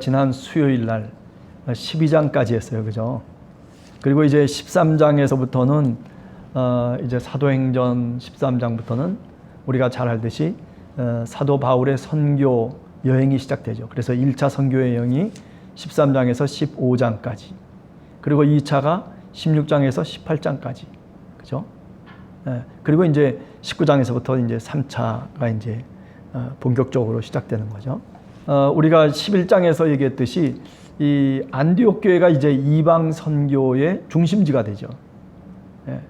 지난 수요일 날 12장까지 했어요. 그죠? 그리고 이제 13장에서부터는 이제 사도행전 13장부터는 우리가 잘 알듯이 사도 바울의 선교 여행이 시작되죠. 그래서 1차 선교 여행이 13장에서 15장까지. 그리고 2차가 16장에서 18장까지. 그죠? 그리고 이제 19장에서부터 이제 3차가 이제 본격적으로 시작되는 거죠. 우리가 11장에서 얘기했듯이 이 안디옥 교회가 이제 이방 선교의 중심지가 되죠.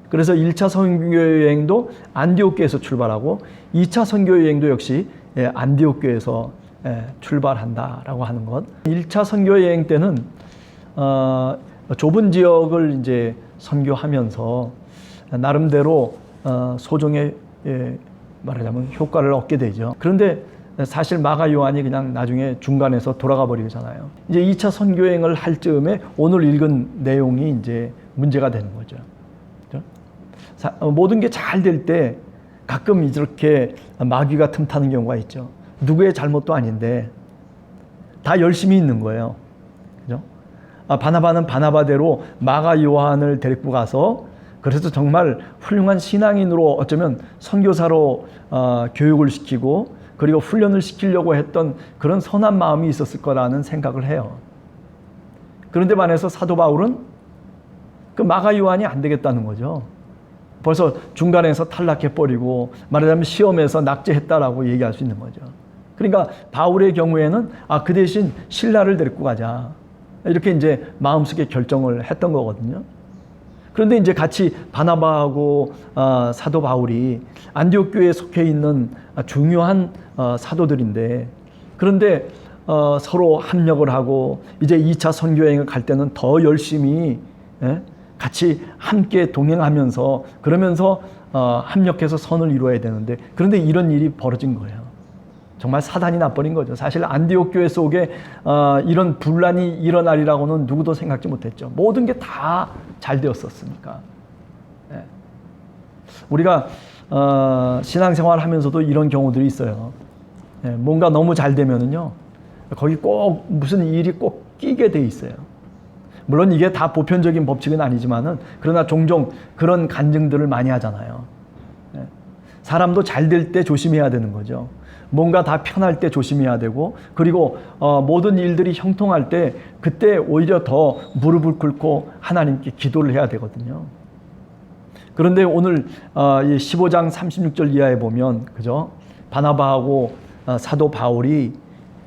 그래서 1차 선교 여행도 안디옥 교회에서 출발하고 2차 선교 여행도 역시 안디옥 교회에서 출발한다라고 하는 것. 1차 선교 여행 때는 좁은 지역을 이제 선교하면서 나름대로 소종의 말하자면 효과를 얻게 되죠. 그런데 사실 마가 요한이 그냥 나중에 중간에서 돌아가 버리잖아요. 이제 2차 선교행을 할 즈음에 오늘 읽은 내용이 이제 문제가 되는 거죠. 모든 게 잘 될 때 가끔 이렇게 마귀가 틈타는 경우가 있죠. 누구의 잘못도 아닌데 다 열심히 있는 거예요. 그죠? 바나바는 바나바대로 마가 요한을 데리고 가서 그래서 정말 훌륭한 신앙인으로 어쩌면 선교사로 교육을 시키고 그리고 훈련을 시키려고 했던 그런 선한 마음이 있었을 거라는 생각을 해요. 그런데 반해서 사도 바울은 그 마가 요한이 안 되겠다는 거죠. 벌써 중간에서 탈락해버리고 말하자면 시험에서 낙제했다라고 얘기할 수 있는 거죠. 그러니까 바울의 경우에는 그 대신 실라를 데리고 가자. 이렇게 이제 마음속에 결정을 했던 거거든요. 그런데 이제 같이 바나바하고 사도 바울이 안디옥 교회에 속해 있는 중요한 사도들인데 그런데 서로 합력을 하고 이제 2차 선교여행을 갈 때는 더 열심히 같이 함께 동행하면서 그러면서 합력해서 선을 이루어야 되는데 그런데 이런 일이 벌어진 거예요. 정말 사단이 나버린 거죠. 사실 안디옥 교회 속에 이런 분란이 일어나리라고는 누구도 생각지 못했죠. 모든 게 다 잘 되었었으니까. 우리가 신앙생활 하면서도 이런 경우들이 있어요. 뭔가 너무 잘 되면은요, 거기 꼭 무슨 일이 꼭 끼게 돼 있어요. 물론 이게 다 보편적인 법칙은 아니지만은 그러나 종종 그런 간증들을 많이 하잖아요. 사람도 잘 될 때 조심해야 되는 거죠. 뭔가 다 편할 때 조심해야 되고 그리고 모든 일들이 형통할 때 그때 오히려 더 무릎을 꿇고 하나님께 기도를 해야 되거든요. 그런데 오늘 15장 36절 이하에 보면 그죠? 바나바하고 사도 바울이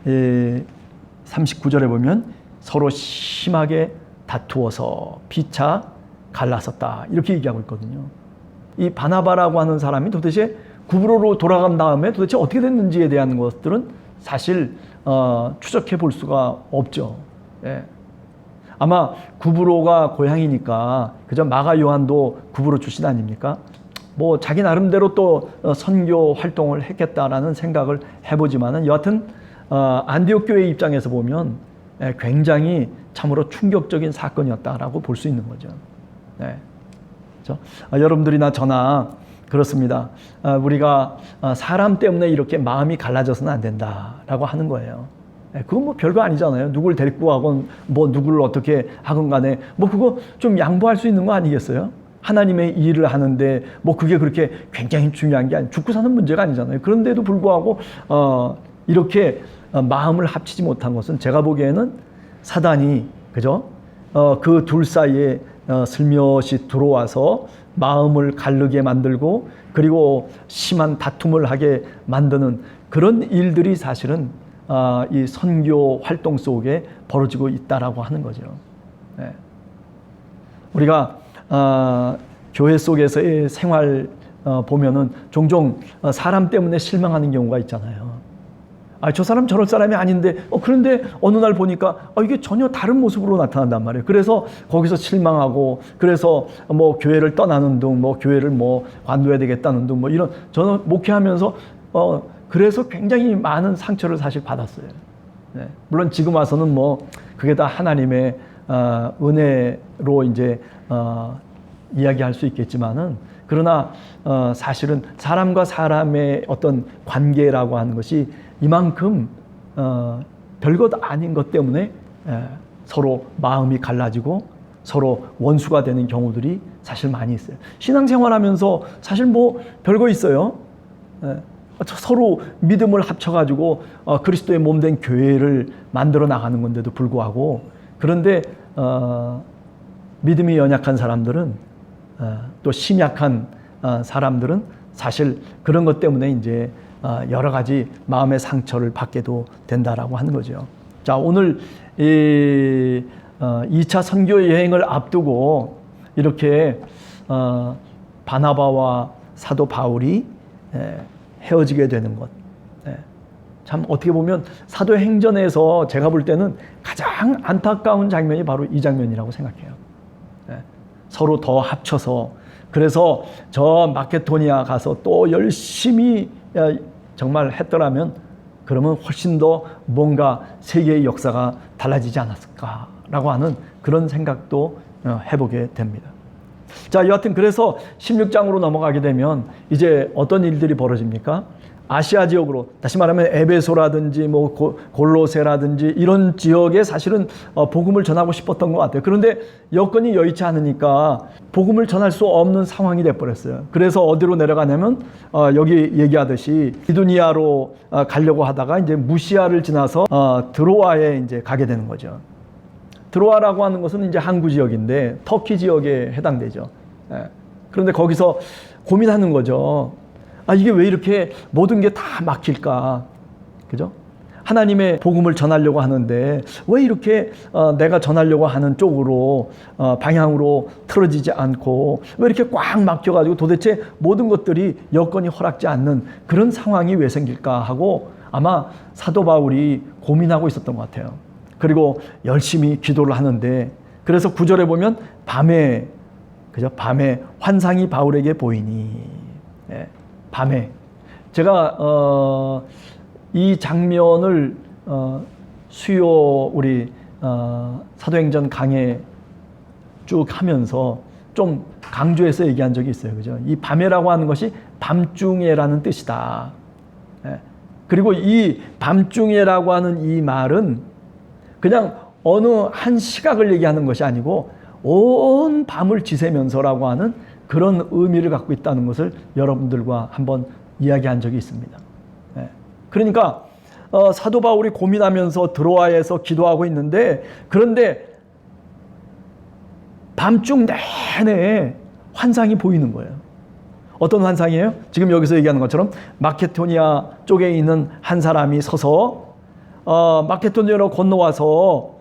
39절에 보면 서로 심하게 다투어서 피차 갈라섰다 이렇게 얘기하고 있거든요. 이 바나바라고 하는 사람이 도대체 구브로로 돌아간 다음에 도대체 어떻게 됐는지에 대한 것들은 사실 추적해 볼 수가 없죠. 아마 구브로가 고향이니까 그저 마가 요한도 구브로 출신 아닙니까? 뭐 자기 나름대로 또 선교 활동을 했겠다라는 생각을 해보지만은 여하튼 안디옥 교회 입장에서 보면 굉장히 참으로 충격적인 사건이었다라고 볼 수 있는 거죠. 그렇죠? 여러분들이나 저나 그렇습니다. 우리가 사람 때문에 이렇게 마음이 갈라져서는 안 된다라고 하는 거예요. 그건 뭐 별거 아니잖아요. 누굴 데리고 가건 뭐 누구를 어떻게 하건 간에 뭐 그거 좀 양보할 수 있는 거 아니겠어요? 하나님의 일을 하는데 뭐 그게 그렇게 굉장히 중요한 게 아니에요. 죽고 사는 문제가 아니잖아요. 그런데도 불구하고 이렇게 마음을 합치지 못한 것은 제가 보기에는 사단이 그죠? 그 둘 사이에 슬며시 들어와서 마음을 가르게 만들고 그리고 심한 다툼을 하게 만드는 그런 일들이 사실은 이 선교 활동 속에 벌어지고 있다라고 하는 거죠. 우리가 교회 속에서의 생활 보면은 종종 사람 때문에 실망하는 경우가 있잖아요. 저 사람 저럴 사람이 아닌데 그런데 어느 날 보니까 이게 전혀 다른 모습으로 나타난단 말이에요. 그래서 거기서 실망하고 그래서 뭐 교회를 떠나는 등 뭐 교회를 뭐 관둬야 되겠다는 등 뭐 이런 저는 목회하면서 그래서 굉장히 많은 상처를 사실 받았어요. 물론 지금 와서는 뭐 그게 다 하나님의 은혜로 이제 이야기할 수 있겠지만은 그러나 사실은 사람과 사람의 어떤 관계라고 하는 것이 이만큼 별것 아닌 것 때문에 서로 마음이 갈라지고 서로 원수가 되는 경우들이 사실 많이 있어요. 신앙생활하면서 사실 뭐 별거 있어요. 서로 믿음을 합쳐가지고 그리스도의 몸된 교회를 만들어 나가는 건데도 불구하고, 그런데 믿음이 연약한 사람들은 또 심약한 사람들은 사실 그런 것 때문에 이제 여러 가지 마음의 상처를 받게도 된다라고 하는 거죠. 자, 오늘 이 2차 선교 여행을 앞두고 이렇게 바나바와 사도 바울이 헤어지게 되는 것. 참 어떻게 보면 사도행전에서 제가 볼 때는 가장 안타까운 장면이 바로 이 장면이라고 생각해요. 서로 더 합쳐서, 그래서 저 마케도니아 가서 또 열심히 정말 했더라면 그러면 훨씬 더 뭔가 세계의 역사가 달라지지 않았을까라고 하는 그런 생각도 해보게 됩니다. 자, 여하튼 그래서 16장으로 넘어가게 되면 이제 어떤 일들이 벌어집니까? 아시아 지역으로, 다시 말하면 에베소라든지 뭐 골로새라든지 이런 지역에 사실은 복음을 전하고 싶었던 것 같아요. 그런데 여건이 여의치 않으니까 복음을 전할 수 없는 상황이 돼버렸어요. 그래서 어디로 내려가냐면 여기 얘기하듯이 비두니아로 가려고 하다가 이제 무시아를 지나서 드로아에 이제 가게 되는 거죠. 드로아라고 하는 것은 이제 항구 지역인데 터키 지역에 해당되죠. 그런데 거기서 고민하는 거죠. 이게 왜 이렇게 모든 게 다 막힐까? 그죠? 하나님의 복음을 전하려고 하는데 왜 이렇게 내가 전하려고 하는 쪽으로 방향으로 틀어지지 않고 왜 이렇게 꽉 막혀가지고 도대체 모든 것들이 여건이 허락지 않는 그런 상황이 왜 생길까 하고 아마 사도 바울이 고민하고 있었던 것 같아요. 그리고 열심히 기도를 하는데, 그래서 9절에 보면 밤에, 그죠? 밤에 환상이 바울에게 보이니. 밤에. 제가 이 장면을 수요 우리 사도행전 강해 쭉 하면서 좀 강조해서 얘기한 적이 있어요. 그죠? 이 밤에라고 하는 것이 밤중에라는 뜻이다. 그리고 이 밤중에라고 하는 이 말은 그냥 어느 한 시각을 얘기하는 것이 아니고 온 밤을 지새면서라고 하는 그런 의미를 갖고 있다는 것을 여러분들과 한번 이야기한 적이 있습니다. 그러니까 사도 바울이 고민하면서 드로아에서 기도하고 있는데, 그런데 밤중 내내 환상이 보이는 거예요. 어떤 환상이에요? 지금 여기서 얘기하는 것처럼 마케도니아 쪽에 있는 한 사람이 서서 마케도니아로 건너와서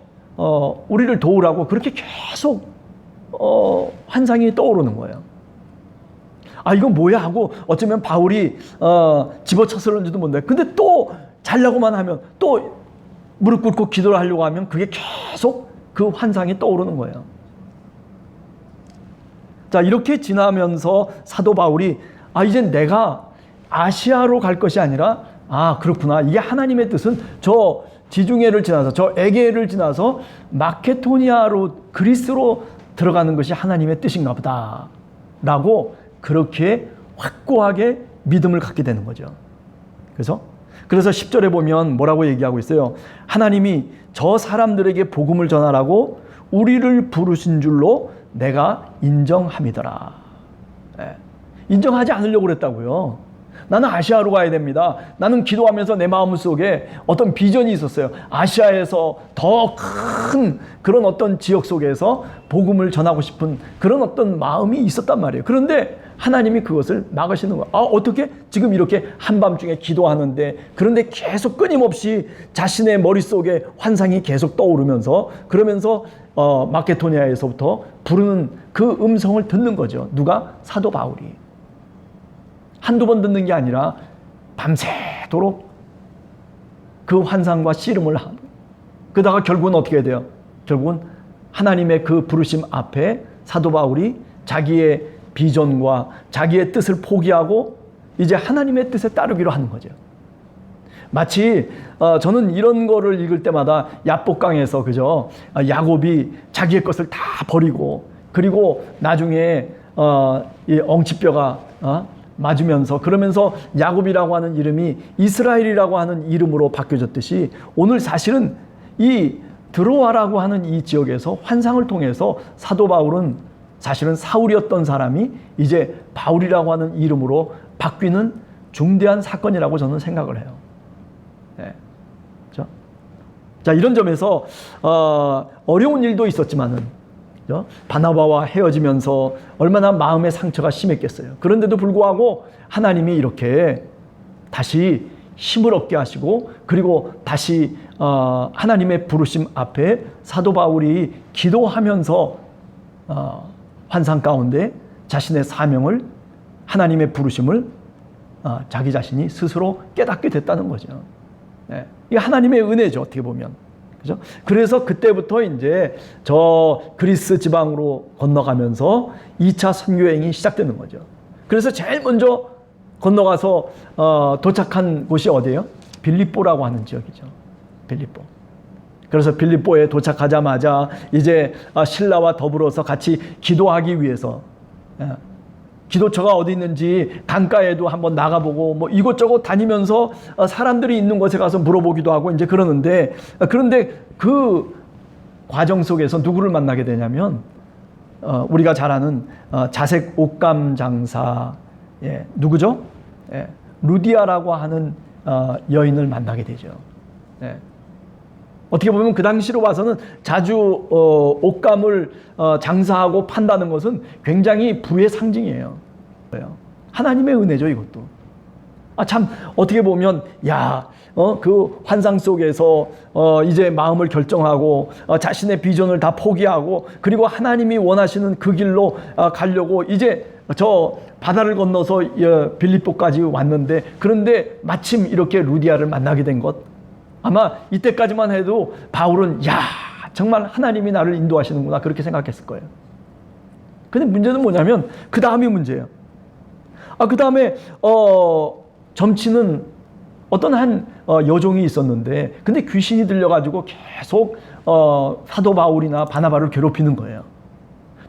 우리를 도우라고 그렇게 계속 환상이 떠오르는 거예요. 이건 뭐야 하고 어쩌면 바울이 집어쳤을는지도 모르는데, 근데 또 자려고만 하면, 또 무릎 꿇고 기도를 하려고 하면 그게 계속 그 환상이 떠오르는 거예요. 자, 이렇게 지나면서 사도 바울이 이제 내가 아시아로 갈 것이 아니라 그렇구나, 이게 하나님의 뜻은 저 지중해를 지나서 저 에게를 지나서 마케도니아로, 그리스로 들어가는 것이 하나님의 뜻인가 보다 라고 그렇게 확고하게 믿음을 갖게 되는 거죠. 그래서 10절에 보면 뭐라고 얘기하고 있어요? 하나님이 저 사람들에게 복음을 전하라고 우리를 부르신 줄로 내가 인정함이더라. 인정하지 않으려고 그랬다고요. 나는 아시아로 가야 됩니다. 나는 기도하면서 내 마음속에 어떤 비전이 있었어요. 아시아에서 더 큰 그런 어떤 지역 속에서 복음을 전하고 싶은 그런 어떤 마음이 있었단 말이에요. 그런데 하나님이 그것을 막으시는 거예요. 어떻게 지금 이렇게 한밤중에 기도하는데, 그런데 계속 끊임없이 자신의 머릿속에 환상이 계속 떠오르면서, 그러면서 마케도니아에서부터 부르는 그 음성을 듣는 거죠. 누가? 사도 바울이. 한두 번 듣는 게 아니라 밤새도록 그 환상과 씨름을 하고, 그러다가 결국은 어떻게 돼요? 결국은 하나님의 그 부르심 앞에 사도 바울이 자기의 비전과 자기의 뜻을 포기하고 이제 하나님의 뜻에 따르기로 하는 거죠. 마치 저는 이런 거를 읽을 때마다 야복강에서, 그죠? 야곱이 자기의 것을 다 버리고, 그리고 나중에 이 엉치뼈가 맞으면서 그러면서 야곱이라고 하는 이름이 이스라엘이라고 하는 이름으로 바뀌어졌듯이 오늘 사실은 이 드로아라고 하는 이 지역에서 환상을 통해서 사도 바울은 사실은 사울이었던 사람이 이제 바울이라고 하는 이름으로 바뀌는 중대한 사건이라고 저는 생각을 해요. 네. 그렇죠? 자, 이런 점에서 어려운 일도 있었지만은 바나바와 헤어지면서 얼마나 마음의 상처가 심했겠어요. 그런데도 불구하고 하나님이 이렇게 다시 힘을 얻게 하시고 그리고 다시 하나님의 부르심 앞에 사도 바울이 기도하면서 환상 가운데 자신의 사명을 하나님의 부르심을 자기 자신이 스스로 깨닫게 됐다는 거죠. 네. 이게 하나님의 은혜죠, 어떻게 보면. 그죠? 그래서 그때부터 이제 저 그리스 지방으로 건너가면서 2차 선교행이 시작되는 거죠. 그래서 제일 먼저 건너가서 도착한 곳이 어디예요? 빌립보라고 하는 지역이죠. 빌립보. 그래서 빌립보에 도착하자마자 이제 신라와 더불어서 같이 기도하기 위해서 기도처가 어디 있는지 강가에도 한번 나가보고 뭐 이곳저곳 다니면서 사람들이 있는 곳에 가서 물어보기도 하고 이제 그러는데 그런데 그 과정 속에서 누구를 만나게 되냐면 우리가 잘 아는 자색 옷감 장사 누구죠? 루디아라고 하는 여인을 만나게 되죠. 어떻게 보면 그 당시로 봐서는 자주 옷감을 장사하고 판다는 것은 굉장히 부의 상징이에요. 하나님의 은혜죠, 이것도. 참 어떻게 보면 그 환상 속에서 이제 마음을 결정하고 자신의 비전을 다 포기하고 그리고 하나님이 원하시는 그 길로 가려고 이제 저 바다를 건너서 빌립보까지 왔는데 그런데 마침 이렇게 루디아를 만나게 된 것. 아마 이때까지만 해도 바울은 정말 하나님이 나를 인도하시는구나 그렇게 생각했을 거예요. 근데 문제는 뭐냐면 그 다음이 문제예요. 그 다음에 점치는 어떤 한 여종이 있었는데 근데 귀신이 들려가지고 계속 사도 바울이나 바나바를 괴롭히는 거예요.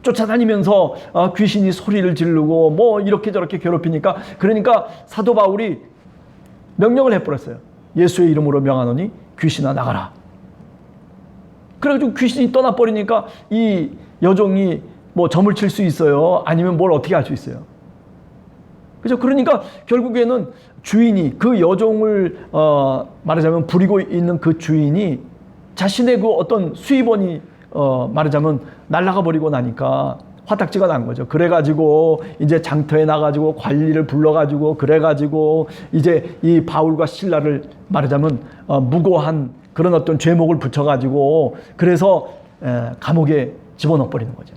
쫓아다니면서 귀신이 소리를 지르고 뭐 이렇게 저렇게 괴롭히니까 그러니까 사도 바울이 명령을 해버렸어요. 예수의 이름으로 명하노니 귀신아 나가라. 그래가지고 귀신이 떠나버리니까 이 여종이 뭐 점을 칠 수 있어요? 아니면 뭘 어떻게 할 수 있어요? 그죠? 그러니까 결국에는 주인이 그 여종을 말하자면 부리고 있는 그 주인이 자신의 그 어떤 수입원이 말하자면 날아가 버리고 나니까 화딱지가 난 거죠. 그래가지고 이제 장터에 나가지고 관리를 불러가지고 그래가지고 이제 이 바울과 실라를 말하자면 무고한 그런 어떤 죄목을 붙여가지고 그래서 감옥에 집어넣어 버리는 거죠.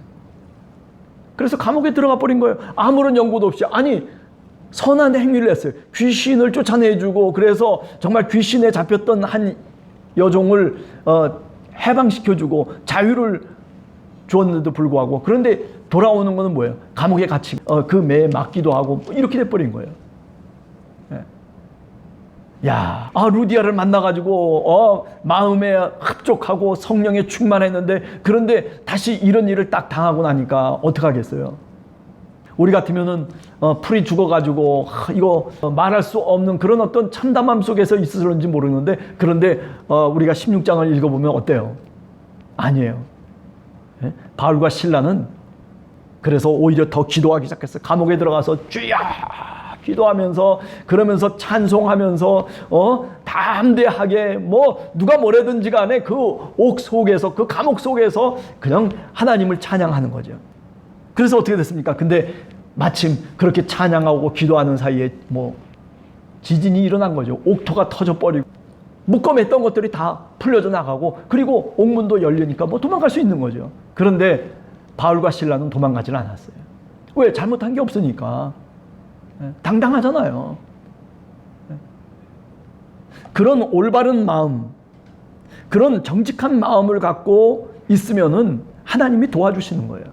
그래서 감옥에 들어가 버린 거예요. 아무런 연고도 없이. 아니 선한 행위를 했어요. 귀신을 쫓아내주고 그래서 정말 귀신에 잡혔던 한 여종을 해방시켜주고 자유를 주었는데도 불구하고 그런데 돌아오는 거는 뭐예요? 감옥에 갇히 그 매에 맞기도 하고 이렇게 돼버린 거예요. 루디아를 만나가지고 마음에 합족하고 성령에 충만했는데 그런데 다시 이런 일을 딱 당하고 나니까 어떡하겠어요? 우리 같으면은 풀이 죽어가지고 이거 말할 수 없는 그런 어떤 참담함 속에서 있었는지 모르는데 그런데 우리가 16장을 읽어보면 어때요? 아니에요. 바울과 실라는 그래서 오히려 더 기도하기 시작했어요. 감옥에 들어가서 주여 기도하면서 그러면서 찬송하면서 담대하게 뭐 누가 뭐래든지 간에 그 옥 속에서 그 감옥 속에서 그냥 하나님을 찬양하는 거죠. 그래서 어떻게 됐습니까? 근데 마침 그렇게 찬양하고 기도하는 사이에 뭐 지진이 일어난 거죠. 옥토가 터져버리고 묶어맸던 것들이 다 풀려져 나가고 그리고 옥문도 열리니까 뭐 도망갈 수 있는 거죠. 그런데 바울과 실라는 도망가질 않았어요. 왜? 잘못한 게 없으니까. 당당하잖아요. 그런 올바른 마음, 그런 정직한 마음을 갖고 있으면은 하나님이 도와주시는 거예요.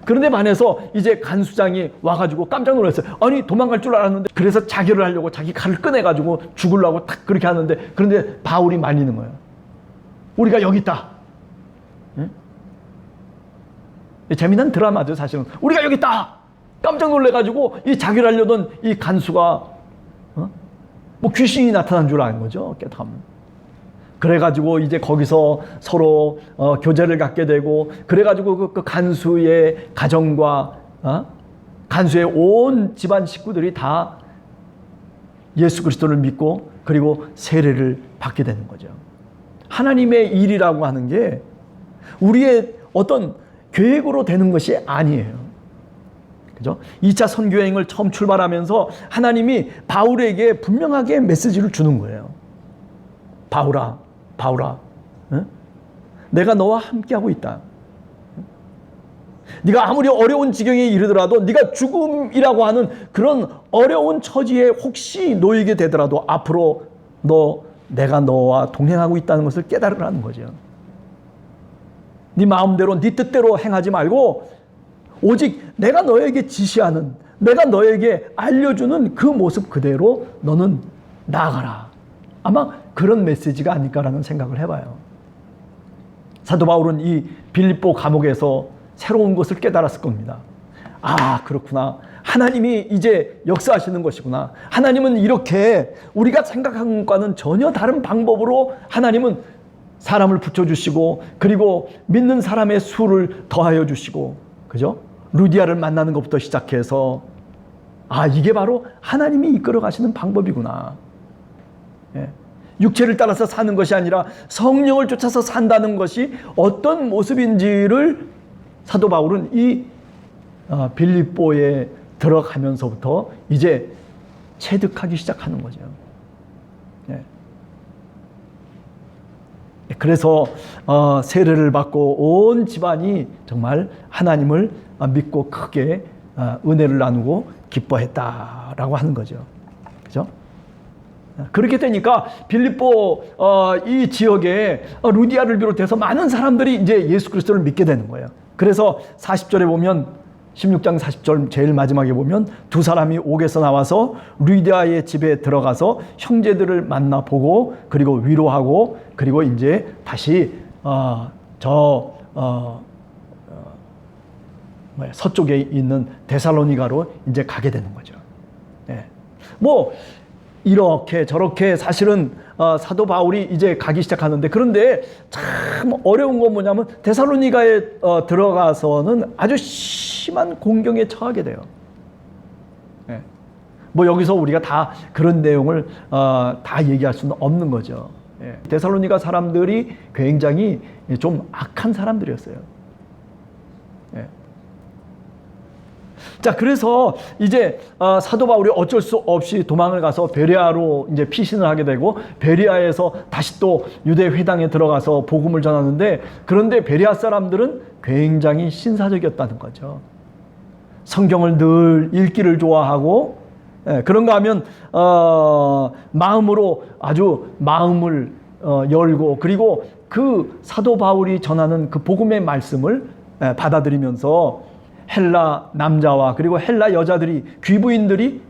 그런데 반해서 이제 간수장이 와가지고 깜짝 놀랐어요. 아니 도망갈 줄 알았는데 그래서 자결을 하려고 자기 칼을 꺼내가지고 죽으려고 탁 그렇게 하는데 그런데 바울이 말리는 거예요. 우리가 여기 있다. 재미난 드라마죠 사실은. 우리가 여기 있다. 깜짝 놀래가지고 이 자기를 하려던 이 간수가 뭐 귀신이 나타난 줄 아는 거죠. 깨닫면. 그래가지고 이제 거기서 서로 교제를 갖게 되고, 그래가지고 그 간수의 가정과 간수의 온 집안 식구들이 다 예수 그리스도를 믿고 그리고 세례를 받게 되는 거죠. 하나님의 일이라고 하는 게 우리의 어떤 계획으로 되는 것이 아니에요. 그죠? 2차 선교 여행을 처음 출발하면서 하나님이 바울에게 분명하게 메시지를 주는 거예요. 바울아, 응? 내가 너와 함께하고 있다. 네가 아무리 어려운 지경에 이르더라도, 네가 죽음이라고 하는 그런 어려운 처지에 혹시 놓이게 되더라도 앞으로 내가 너와 동행하고 있다는 것을 깨달으라는 거죠. 네 마음대로 네 뜻대로 행하지 말고 오직 내가 너에게 지시하는, 내가 너에게 알려주는 그 모습 그대로 너는 나아가라. 아마 그런 메시지가 아닐까라는 생각을 해봐요. 사도 바울은 이 빌립보 감옥에서 새로운 것을 깨달았을 겁니다. 아, 그렇구나. 하나님이 이제 역사하시는 것이구나. 하나님은 이렇게 우리가 생각한 것과는 전혀 다른 방법으로 하나님은 사람을 붙여주시고, 그리고 믿는 사람의 수를 더하여 주시고, 그죠? 루디아를 만나는 것부터 시작해서 아, 이게 바로 하나님이 이끌어 가시는 방법이구나. 예. 육체를 따라서 사는 것이 아니라 성령을 쫓아서 산다는 것이 어떤 모습인지를 사도 바울은 이 빌립보에 들어가면서부터 이제 체득하기 시작하는 거죠. 예. 그래서 세례를 받고 온 집안이 정말 하나님을 믿고 크게 은혜를 나누고 기뻐했다라고 하는 거죠. 그죠? 그렇게 되니까 빌립보 이 지역에 루디아를 비롯해서 많은 사람들이 이제 예수 그리스도를 믿게 되는 거예요. 그래서 40절에 보면, 16장 40절 제일 마지막에 보면 두 사람이 옥에서 나와서 루디아의 집에 들어가서 형제들을 만나보고 그리고 위로하고 그리고 이제 다시 서쪽에 있는 데살로니가로 이제 가게 되는 거죠. 예. 뭐 이렇게 저렇게 사실은 사도 바울이 이제 가기 시작하는데, 그런데 참 어려운 건 뭐냐면 데살로니가에 들어가서는 아주 심한 공경에 처하게 돼요. 예. 뭐 여기서 우리가 다 그런 내용을 다 얘기할 수는 없는 거죠. 예. 데살로니가 사람들이 굉장히 좀 악한 사람들이었어요. 예. 자, 그래서 이제 사도 바울이 어쩔 수 없이 도망을 가서 베레아로 이제 피신을 하게 되고, 베레아에서 다시 또 유대 회당에 들어가서 복음을 전하는데, 그런데 베레아 사람들은 굉장히 신사적이었다는 거죠. 성경을 늘 읽기를 좋아하고, 그런가 하면 마음으로 아주 마음을 열고, 그리고 그 사도 바울이 전하는 그 복음의 말씀을 받아들이면서 헬라 남자와 그리고 헬라 여자들이, 귀부인들이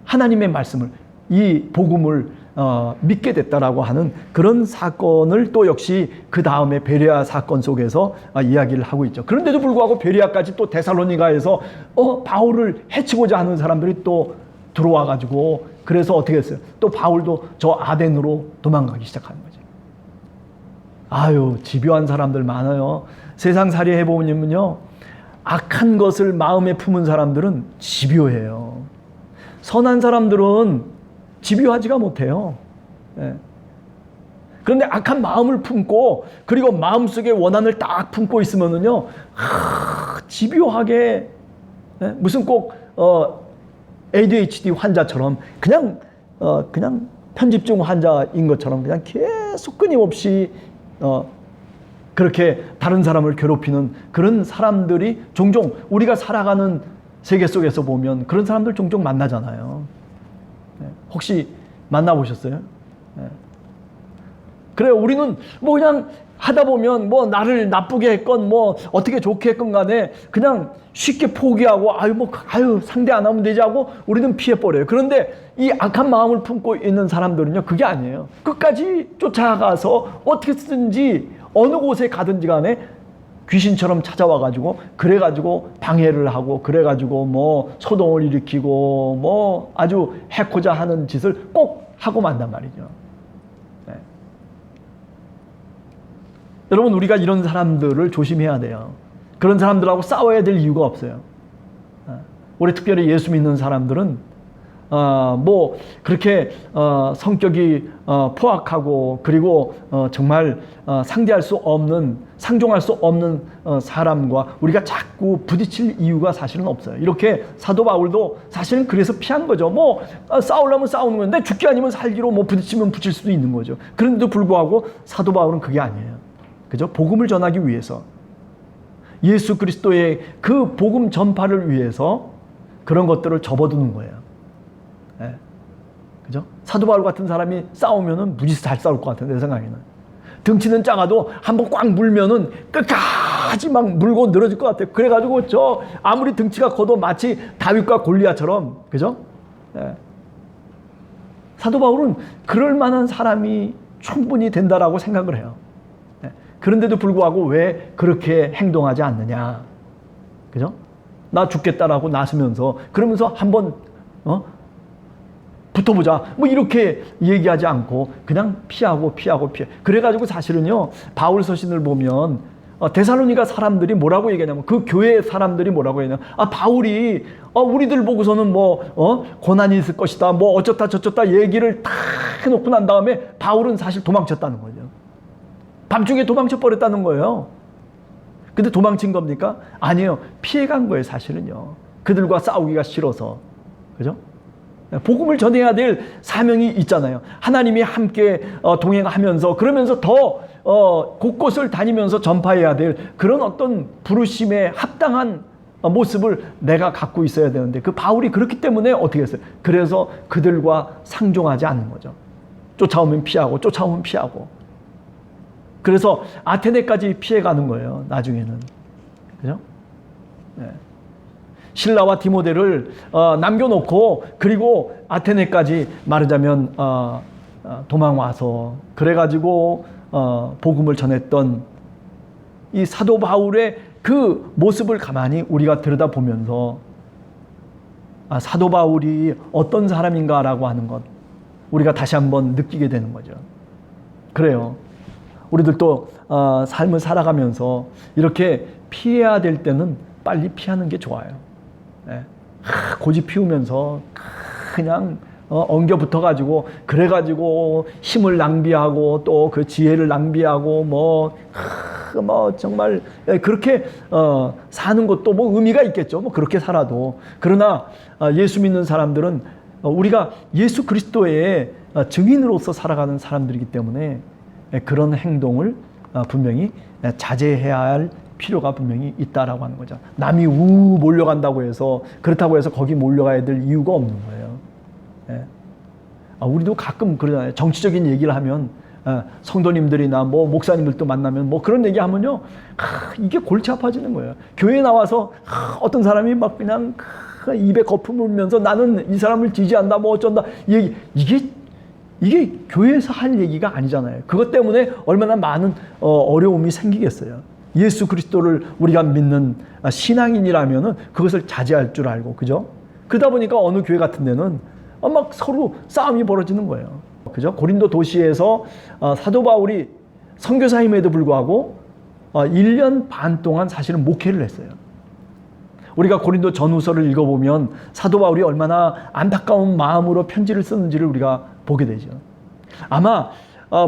하나님의 말씀을, 이 복음을 믿게 됐다라고 하는 그런 사건을 또 역시 그 다음에 베레아 사건 속에서 이야기를 하고 있죠. 그런데도 불구하고 베레아까지 또 데살로니가에서 바울을 해치고자 하는 사람들이 또 들어와 가지고, 그래서 어떻게 했어요? 또 바울도 저 아덴으로 도망가기 시작하는 거죠. 아유, 집요한 사람들 많아요. 세상살이 해보면요, 악한 것을 마음에 품은 사람들은 집요해요. 선한 사람들은 집요하지가 못해요. 예. 그런데 악한 마음을 품고 그리고 마음속에 원한을 딱 품고 있으면은요, 집요하게, 무슨 꼭 ADHD 환자처럼 그냥 편집증 환자인 것처럼 그냥 계속 끊임없이 그렇게 다른 사람을 괴롭히는 그런 사람들이 종종 우리가 살아가는 세계 속에서 보면 그런 사람들 종종 만나잖아요. 혹시 만나보셨어요? 그래요. 우리는 뭐 그냥 하다 보면 뭐 나를 나쁘게 했건 뭐 어떻게 좋게 했건 간에 그냥 쉽게 포기하고 상대 안 하면 되지 하고 우리는 피해버려요. 그런데 이 악한 마음을 품고 있는 사람들은요, 그게 아니에요. 끝까지 쫓아가서 어떻게든지 어느 곳에 가든지 간에 귀신처럼 찾아와가지고 그래가지고 방해를 하고 그래가지고 뭐 소동을 일으키고 뭐 아주 해코자 하는 짓을 꼭 하고 만단 말이죠. 네. 여러분, 우리가 이런 사람들을 조심해야 돼요. 그런 사람들하고 싸워야 될 이유가 없어요. 우리 특별히 예수 믿는 사람들은 뭐 그렇게 성격이 포악하고 그리고 정말 상대할 수 없는, 상종할 수 없는 사람과 우리가 자꾸 부딪힐 이유가 사실은 없어요. 이렇게 사도 바울도 사실은 그래서 피한 거죠. 뭐 싸우려면 싸우는 건데 죽기 아니면 살기로 뭐 부딪히면 붙일 수도 있는 거죠. 그런데도 불구하고 사도 바울은 그게 아니에요. 그죠? 복음을 전하기 위해서, 예수 그리스도의 그 복음 전파를 위해서 그런 것들을 접어두는 거예요. 네. 그죠? 사도 바울 같은 사람이 싸우면은 무지 잘 싸울 것 같아요, 내 생각에는. 덩치는 작아도 한번 꽉 물면은 끝까지 막 물고 늘어질 것 같아요. 그래가지고 아무리 덩치가 커도 마치 다윗과 골리앗처럼, 그죠? 네. 사도 바울은 그럴 만한 사람이 충분히 된다라고 생각을 해요. 네. 그런데도 불구하고 왜 그렇게 행동하지 않느냐? 그죠? 나 죽겠다라고 나서면서, 그러면서 한번 붙어보자 뭐 이렇게 얘기하지 않고 그냥 피하고. 그래가지고 사실은요, 바울 서신을 보면 데살로니가 사람들이 뭐라고 얘기하냐면, 그 교회 사람들이 뭐라고 했냐면, 바울이 우리들 보고서는 뭐 고난이 있을 것이다 뭐 어쩌다 저쩌다 얘기를 다 해놓고 난 다음에 바울은 사실 도망쳤다는 거죠. 밤중에 도망쳐 버렸다는 거예요. 근데 도망친 겁니까? 아니에요. 피해간 거예요, 사실은요. 그들과 싸우기가 싫어서. 그죠? 복음을 전해야 될 사명이 있잖아요. 하나님이 함께 동행하면서, 그러면서 더 곳곳을 다니면서 전파해야 될 그런 어떤 부르심에 합당한 모습을 내가 갖고 있어야 되는데, 그 바울이 그렇기 때문에 어떻게 했어요? 그래서 그들과 상종하지 않는 거죠. 쫓아오면 피하고. 그래서 아테네까지 피해가는 거예요, 나중에는. 그죠? 네. 실라와 디모데를 남겨놓고, 그리고 아테네까지 말하자면 도망와서 그래가지고 복음을 전했던 이 사도 바울의 그 모습을 가만히 우리가 들여다보면서 사도 바울이 어떤 사람인가라고 하는 것, 우리가 다시 한번 느끼게 되는 거죠. 그래요. 우리들도 삶을 살아가면서 이렇게 피해야 될 때는 빨리 피하는 게 좋아요. 네. 고집 피우면서 그냥 엉겨 붙어가지고 그래가지고 힘을 낭비하고 또 그 지혜를 낭비하고 뭐 정말 그렇게 사는 것도 뭐 의미가 있겠죠. 뭐 그렇게 살아도. 그러나 예수 믿는 사람들은 우리가 예수 그리스도의 증인으로서 살아가는 사람들이기 때문에 그런 행동을 분명히 자제해야 할 필요가 분명히 있다라고 하는 거죠. 남이 몰려간다고 해서, 그렇다고 해서 거기 몰려가야 될 이유가 없는 거예요. 예. 우리도 가끔 그러잖아요. 정치적인 얘기를 하면 성도님들이나 뭐 목사님들도 만나면 뭐 그런 얘기하면요, 이게 골치 아파지는 거예요. 교회에 나와서 어떤 사람이 막 그냥 입에 거품 물면서 나는 이 사람을 지지한다 뭐 어쩐다, 이게 교회에서 할 얘기가 아니잖아요. 그것 때문에 얼마나 많은 어려움이 생기겠어요. 예수 그리스도를 우리가 믿는 신앙인이라면은 그것을 자제할 줄 알고, 그죠? 그러다 보니까 어느 교회 같은 데는 막 서로 싸움이 벌어지는 거예요. 그죠? 고린도 도시에서 사도 바울이 선교사임에도 불구하고 1년 반 동안 사실은 목회를 했어요. 우리가 고린도 전후서를 읽어보면 사도 바울이 얼마나 안타까운 마음으로 편지를 쓰는지를 우리가 보게 되죠. 아마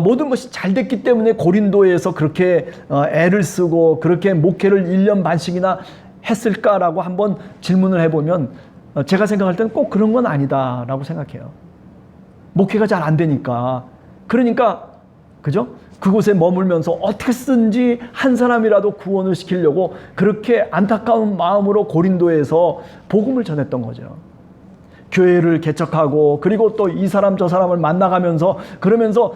모든 것이 잘 됐기 때문에 고린도에서 그렇게 애를 쓰고 그렇게 목회를 1년 반씩이나 했을까라고 한번 질문을 해보면 제가 생각할 때는 꼭 그런 건 아니다라고 생각해요. 목회가 잘 안 되니까. 그러니까 그죠? 그곳에 머물면서 어떻게든지 한 사람이라도 구원을 시키려고 그렇게 안타까운 마음으로 고린도에서 복음을 전했던 거죠. 교회를 개척하고, 그리고 또 이 사람 저 사람을 만나가면서, 그러면서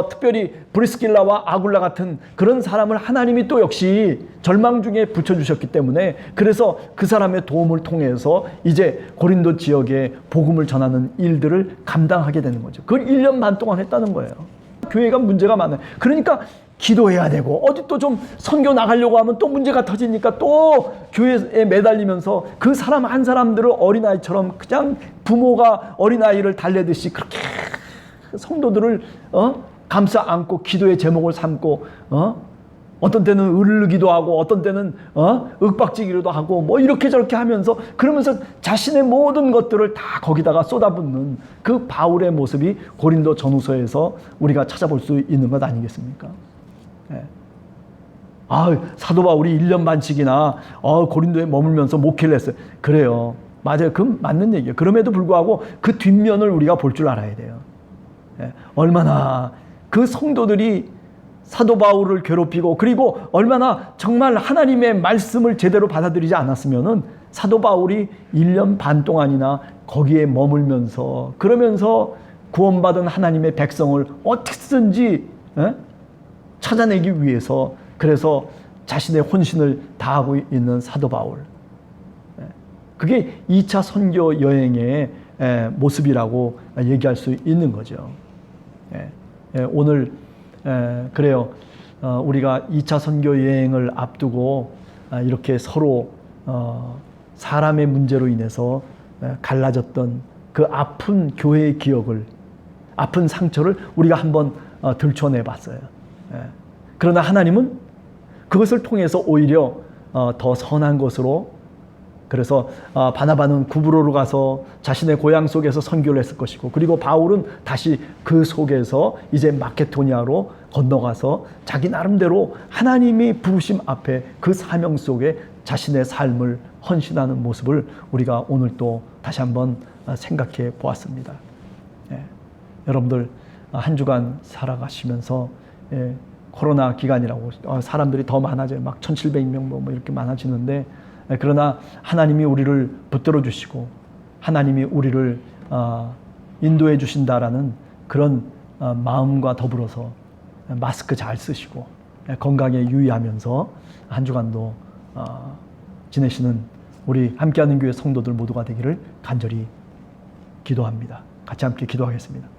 특별히 브리스길라와 아굴라 같은 그런 사람을 하나님이 또 역시 절망 중에 붙여주셨기 때문에, 그래서 그 사람의 도움을 통해서 이제 고린도 지역에 복음을 전하는 일들을 감당하게 되는 거죠. 그걸 1년 반 동안 했다는 거예요. 교회가 문제가 많아요. 그러니까 기도해야 되고, 어디 또 좀 선교 나가려고 하면 또 문제가 터지니까 또 교회에 매달리면서 그 사람 한 사람들을 어린아이처럼 그냥 부모가 어린아이를 달래듯이 그렇게 성도들을 감싸 안고 기도의 제목을 삼고 어떤 때는 으르기도 하고 어떤 때는 윽박지기도 하고 뭐 이렇게 저렇게 하면서, 그러면서 자신의 모든 것들을 다 거기다가 쏟아붓는 그 바울의 모습이 고린도 전후서에서 우리가 찾아볼 수 있는 것 아니겠습니까? 예. 사도 바울이 1년 반씩이나 고린도에 머물면서 목회를 했어요. 그래요. 맞아요. 그 맞는 얘기예요. 그럼에도 불구하고 그 뒷면을 우리가 볼 줄 알아야 돼요. 예. 얼마나 그 성도들이 사도 바울을 괴롭히고, 그리고 얼마나 정말 하나님의 말씀을 제대로 받아들이지 않았으면은 사도 바울이 1년 반 동안이나 거기에 머물면서, 그러면서 구원받은 하나님의 백성을 어떻게든지 찾아내기 위해서, 그래서 자신의 혼신을 다하고 있는 사도 바울. 그게 2차 선교 여행의 모습이라고 얘기할 수 있는 거죠. 오늘 그래요. 우리가 2차 선교 여행을 앞두고 이렇게 서로 사람의 문제로 인해서 갈라졌던 그 아픈 교회의 기억을, 아픈 상처를 우리가 한번 들춰내 봤어요. 그러나 하나님은 그것을 통해서 오히려 더 선한 것으로, 그래서 바나바는 구브로로 가서 자신의 고향 속에서 선교를 했을 것이고, 그리고 바울은 다시 그 속에서 이제 마케도니아로 건너가서 자기 나름대로 하나님이 부르심 앞에 그 사명 속에 자신의 삶을 헌신하는 모습을 우리가 오늘 또 다시 한번 생각해 보았습니다. 여러분들 한 주간 살아가시면서 코로나 기간이라고 사람들이 더 많아져요. 막 1700명 뭐 이렇게 많아지는데, 그러나 하나님이 우리를 붙들어 주시고 하나님이 우리를 인도해 주신다라는 그런 마음과 더불어서 마스크 잘 쓰시고 건강에 유의하면서 한 주간도 지내시는 우리 함께하는 교회 성도들 모두가 되기를 간절히 기도합니다. 같이 함께 기도하겠습니다.